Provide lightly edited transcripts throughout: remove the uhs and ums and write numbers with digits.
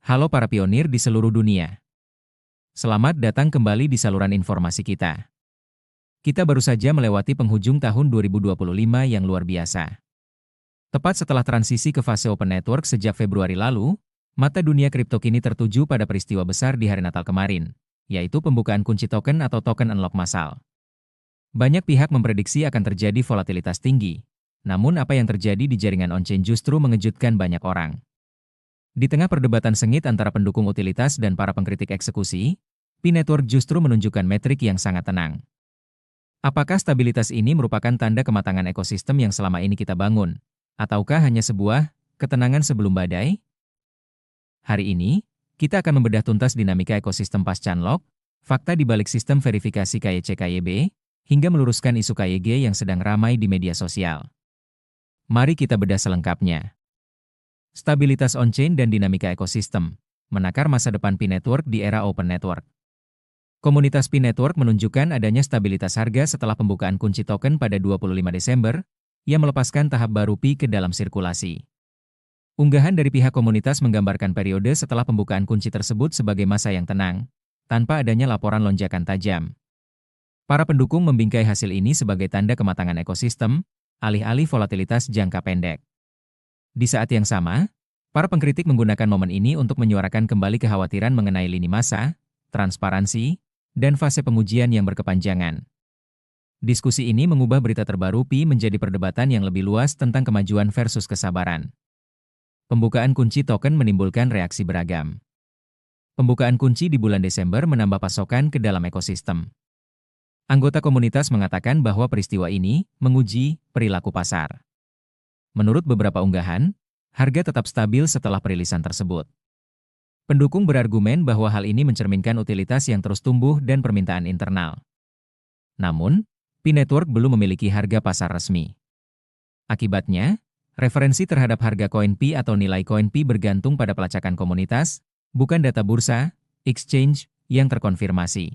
Halo para pionir di seluruh dunia. Selamat datang kembali di saluran informasi kita. Kita baru saja melewati penghujung tahun 2025 yang luar biasa. Tepat setelah transisi ke fase open network sejak Februari lalu, mata dunia kripto kini tertuju pada peristiwa besar di hari Natal kemarin, yaitu pembukaan kunci token atau token unlock massal. Banyak pihak memprediksi akan terjadi volatilitas tinggi, namun apa yang terjadi di jaringan on-chain justru mengejutkan banyak orang. Di tengah perdebatan sengit antara pendukung utilitas dan para pengkritik eksekusi, P-Network justru menunjukkan metrik yang sangat tenang. Apakah stabilitas ini merupakan tanda kematangan ekosistem yang selama ini kita bangun? Ataukah hanya sebuah ketenangan sebelum badai? Hari ini, kita akan membedah tuntas dinamika ekosistem pasca unlock, fakta di balik sistem verifikasi KYC-KYB, hingga meluruskan isu KYG yang sedang ramai di media sosial. Mari kita bedah selengkapnya. Stabilitas on-chain dan dinamika ekosistem, menakar masa depan P-Network di era open network. Komunitas P-Network menunjukkan adanya stabilitas harga setelah pembukaan kunci token pada 25 Desember, yang melepaskan tahap baru Pi ke dalam sirkulasi. Unggahan dari pihak komunitas menggambarkan periode setelah pembukaan kunci tersebut sebagai masa yang tenang, tanpa adanya laporan lonjakan tajam. Para pendukung membingkai hasil ini sebagai tanda kematangan ekosistem, alih-alih volatilitas jangka pendek. Di saat yang sama, para pengkritik menggunakan momen ini untuk menyuarakan kembali kekhawatiran mengenai lini masa, transparansi, dan fase pengujian yang berkepanjangan. Diskusi ini mengubah berita terbaru Pi menjadi perdebatan yang lebih luas tentang kemajuan versus kesabaran. Pembukaan kunci token menimbulkan reaksi beragam. Pembukaan kunci di bulan Desember menambah pasokan ke dalam ekosistem. Anggota komunitas mengatakan bahwa peristiwa ini menguji perilaku pasar. Menurut beberapa unggahan, harga tetap stabil setelah perilisan tersebut. Pendukung berargumen bahwa hal ini mencerminkan utilitas yang terus tumbuh dan permintaan internal. Namun, P-Network belum memiliki harga pasar resmi. Akibatnya, referensi terhadap harga koin Pi atau nilai koin Pi bergantung pada pelacakan komunitas, bukan data bursa, exchange, yang terkonfirmasi.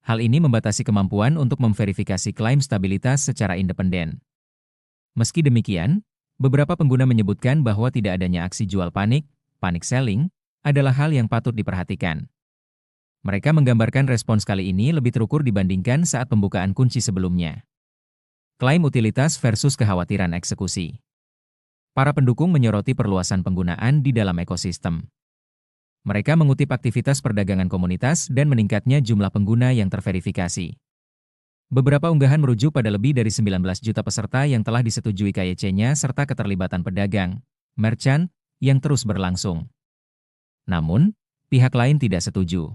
Hal ini membatasi kemampuan untuk memverifikasi klaim stabilitas secara independen. Meski demikian, beberapa pengguna menyebutkan bahwa tidak adanya aksi jual panik, panic selling, adalah hal yang patut diperhatikan. Mereka menggambarkan respons kali ini lebih terukur dibandingkan saat pembukaan kunci sebelumnya. Klaim utilitas versus kekhawatiran eksekusi. Para pendukung menyoroti perluasan penggunaan di dalam ekosistem. Mereka mengutip aktivitas perdagangan komunitas dan meningkatnya jumlah pengguna yang terverifikasi. Beberapa unggahan merujuk pada lebih dari 19 juta peserta yang telah disetujui KYC-nya serta keterlibatan pedagang, merchant, yang terus berlangsung. Namun, pihak lain tidak setuju.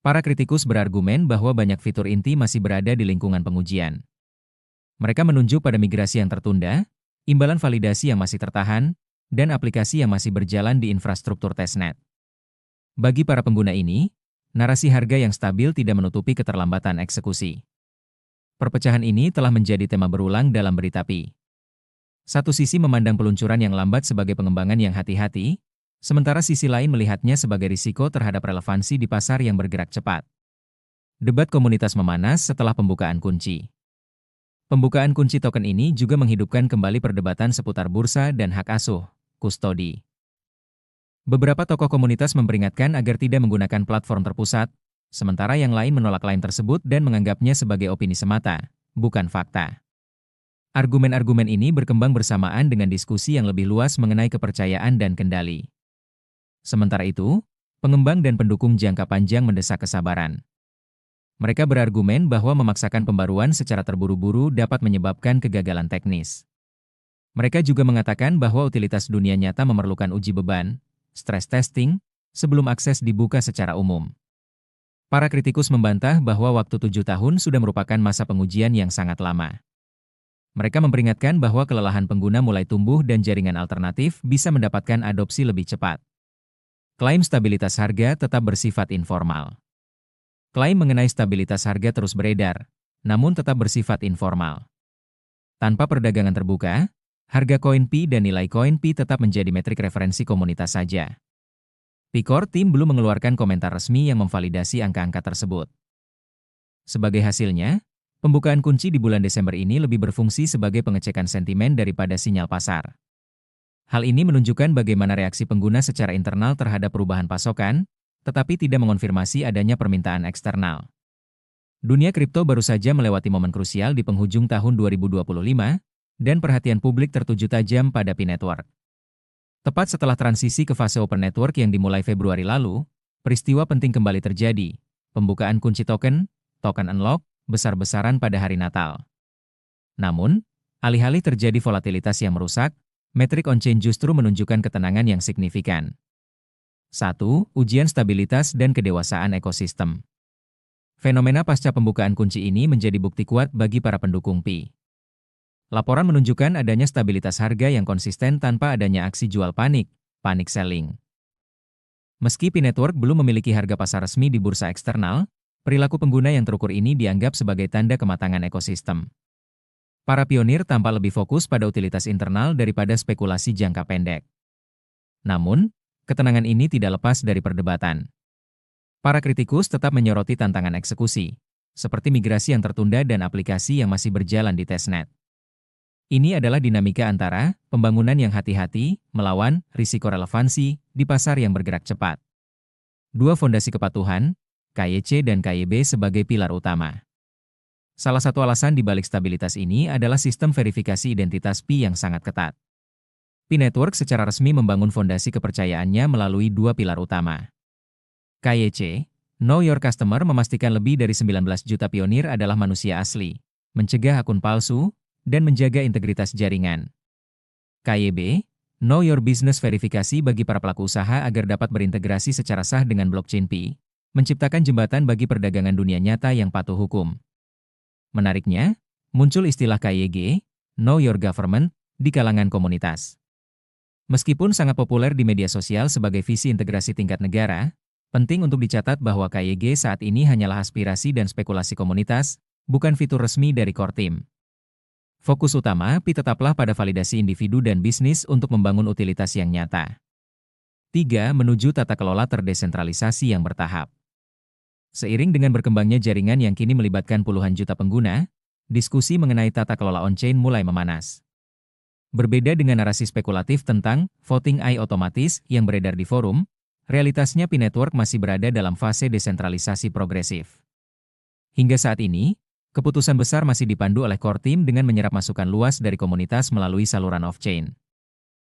Para kritikus berargumen bahwa banyak fitur inti masih berada di lingkungan pengujian. Mereka menunjuk pada migrasi yang tertunda, imbalan validasi yang masih tertahan, dan aplikasi yang masih berjalan di infrastruktur testnet. Bagi para pengguna ini, narasi harga yang stabil tidak menutupi keterlambatan eksekusi. Perpecahan ini telah menjadi tema berulang dalam berita Pi. Satu sisi memandang peluncuran yang lambat sebagai pengembangan yang hati-hati, sementara sisi lain melihatnya sebagai risiko terhadap relevansi di pasar yang bergerak cepat. Debat komunitas memanas setelah pembukaan kunci. Pembukaan kunci token ini juga menghidupkan kembali perdebatan seputar bursa dan hak asuh, kustodi. Beberapa tokoh komunitas memperingatkan agar tidak menggunakan platform terpusat, sementara yang lain menolak klaim tersebut dan menganggapnya sebagai opini semata, bukan fakta. Argumen-argumen ini berkembang bersamaan dengan diskusi yang lebih luas mengenai kepercayaan dan kendali. Sementara itu, pengembang dan pendukung jangka panjang mendesak kesabaran. Mereka berargumen bahwa memaksakan pembaruan secara terburu-buru dapat menyebabkan kegagalan teknis. Mereka juga mengatakan bahwa utilitas dunia nyata memerlukan uji beban, stress testing, sebelum akses dibuka secara umum. Para kritikus membantah bahwa waktu 7 tahun sudah merupakan masa pengujian yang sangat lama. Mereka memperingatkan bahwa kelelahan pengguna mulai tumbuh dan jaringan alternatif bisa mendapatkan adopsi lebih cepat. Klaim stabilitas harga tetap bersifat informal. Klaim mengenai stabilitas harga terus beredar, namun tetap bersifat informal. Tanpa perdagangan terbuka, harga koin Pi dan nilai koin Pi tetap menjadi metrik referensi komunitas saja. P-Core Team belum mengeluarkan komentar resmi yang memvalidasi angka-angka tersebut. Sebagai hasilnya, pembukaan kunci di bulan Desember ini lebih berfungsi sebagai pengecekan sentimen daripada sinyal pasar. Hal ini menunjukkan bagaimana reaksi pengguna secara internal terhadap perubahan pasokan, tetapi tidak mengonfirmasi adanya permintaan eksternal. Dunia kripto baru saja melewati momen krusial di penghujung tahun 2025, dan perhatian publik tertuju tajam pada Pi Network. Tepat setelah transisi ke fase Open Network yang dimulai Februari lalu, peristiwa penting kembali terjadi, pembukaan kunci token unlock, besar-besaran pada hari Natal. Namun, alih-alih terjadi volatilitas yang merusak, metrik on-chain justru menunjukkan ketenangan yang signifikan. 1. Ujian stabilitas dan kedewasaan ekosistem. Fenomena pasca pembukaan kunci ini menjadi bukti kuat bagi para pendukung Pi. Laporan menunjukkan adanya stabilitas harga yang konsisten tanpa adanya aksi jual panic selling. Meski Pi Network belum memiliki harga pasar resmi di bursa eksternal, perilaku pengguna yang terukur ini dianggap sebagai tanda kematangan ekosistem. Para pionir tampak lebih fokus pada utilitas internal daripada spekulasi jangka pendek. Namun, ketenangan ini tidak lepas dari perdebatan. Para kritikus tetap menyoroti tantangan eksekusi, seperti migrasi yang tertunda dan aplikasi yang masih berjalan di testnet. Ini adalah dinamika antara pembangunan yang hati-hati melawan risiko relevansi di pasar yang bergerak cepat. Dua fondasi kepatuhan, KYC dan KYB sebagai pilar utama. Salah satu alasan di balik stabilitas ini adalah sistem verifikasi identitas Pi yang sangat ketat. Pi Network secara resmi membangun fondasi kepercayaannya melalui dua pilar utama. KYC, Know Your Customer, memastikan lebih dari 19 juta pionir adalah manusia asli, mencegah akun palsu, dan menjaga integritas jaringan. KYB, Know Your Business, verifikasi bagi para pelaku usaha agar dapat berintegrasi secara sah dengan blockchain Pi, menciptakan jembatan bagi perdagangan dunia nyata yang patuh hukum. Menariknya, muncul istilah KYG, Know Your Government, di kalangan komunitas. Meskipun sangat populer di media sosial sebagai visi integrasi tingkat negara, penting untuk dicatat bahwa KYG saat ini hanyalah aspirasi dan spekulasi komunitas, bukan fitur resmi dari core team. Fokus utama Pi tetaplah pada validasi individu dan bisnis untuk membangun utilitas yang nyata. 3. Menuju tata kelola terdesentralisasi yang bertahap. Seiring dengan berkembangnya jaringan yang kini melibatkan puluhan juta pengguna, diskusi mengenai tata kelola on-chain mulai memanas. Berbeda dengan narasi spekulatif tentang voting AI otomatis yang beredar di forum, realitasnya Pi Network masih berada dalam fase desentralisasi progresif. Hingga saat ini, keputusan besar masih dipandu oleh core team dengan menyerap masukan luas dari komunitas melalui saluran off-chain.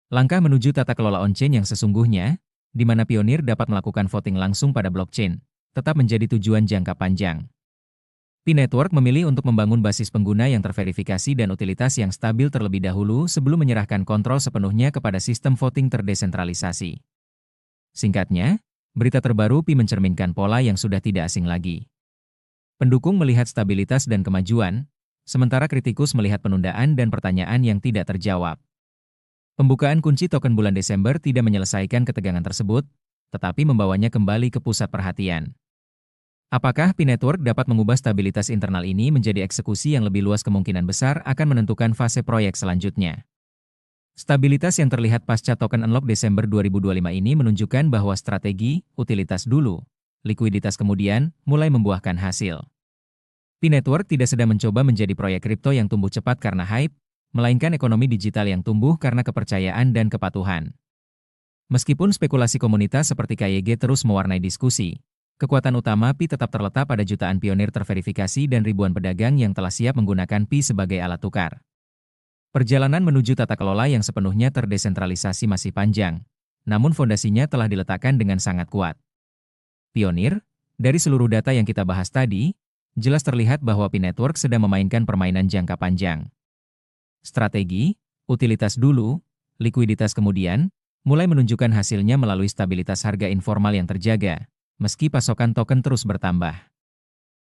Langkah menuju tata kelola on-chain yang sesungguhnya, di mana pionir dapat melakukan voting langsung pada blockchain, tetap menjadi tujuan jangka panjang. Pi Network memilih untuk membangun basis pengguna yang terverifikasi dan utilitas yang stabil terlebih dahulu sebelum menyerahkan kontrol sepenuhnya kepada sistem voting terdesentralisasi. Singkatnya, berita terbaru Pi mencerminkan pola yang sudah tidak asing lagi. Pendukung melihat stabilitas dan kemajuan, sementara kritikus melihat penundaan dan pertanyaan yang tidak terjawab. Pembukaan kunci token bulan Desember tidak menyelesaikan ketegangan tersebut, tetapi membawanya kembali ke pusat perhatian. Apakah Pi Network dapat mengubah stabilitas internal ini menjadi eksekusi yang lebih luas? Kemungkinan besar akan menentukan fase proyek selanjutnya. Stabilitas yang terlihat pasca token unlock Desember 2025 ini menunjukkan bahwa strategi utilitas dulu, likuiditas kemudian, mulai membuahkan hasil. Pi Network tidak sedang mencoba menjadi proyek kripto yang tumbuh cepat karena hype, melainkan ekonomi digital yang tumbuh karena kepercayaan dan kepatuhan. Meskipun spekulasi komunitas seperti KYG terus mewarnai diskusi, kekuatan utama Pi tetap terletak pada jutaan pionir terverifikasi dan ribuan pedagang yang telah siap menggunakan Pi sebagai alat tukar. Perjalanan menuju tata kelola yang sepenuhnya terdesentralisasi masih panjang, namun fondasinya telah diletakkan dengan sangat kuat. Pionir, dari seluruh data yang kita bahas tadi, jelas terlihat bahwa Pi Network sedang memainkan permainan jangka panjang. Strategi, utilitas dulu, likuiditas kemudian, mulai menunjukkan hasilnya melalui stabilitas harga informal yang terjaga, meski pasokan token terus bertambah.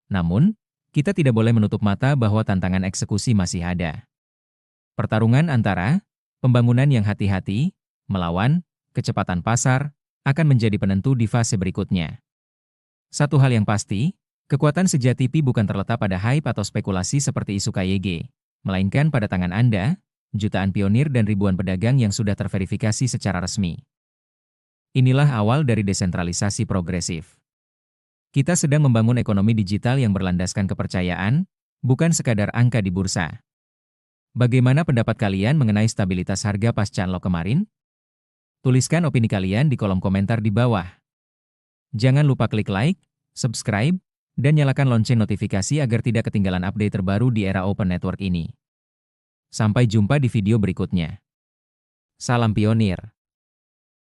Namun, kita tidak boleh menutup mata bahwa tantangan eksekusi masih ada. Pertarungan antara pembangunan yang hati-hati melawan kecepatan pasar akan menjadi penentu di fase berikutnya. Satu hal yang pasti, kekuatan sejati Pi bukan terletak pada hype atau spekulasi seperti isu KYG, melainkan pada tangan Anda, jutaan pionir dan ribuan pedagang yang sudah terverifikasi secara resmi. Inilah awal dari desentralisasi progresif. Kita sedang membangun ekonomi digital yang berlandaskan kepercayaan, bukan sekadar angka di bursa. Bagaimana pendapat kalian mengenai stabilitas harga pasca unlock kemarin? Tuliskan opini kalian di kolom komentar di bawah. Jangan lupa klik like, subscribe, dan nyalakan lonceng notifikasi agar tidak ketinggalan update terbaru di era Open Network ini. Sampai jumpa di video berikutnya. Salam pionir.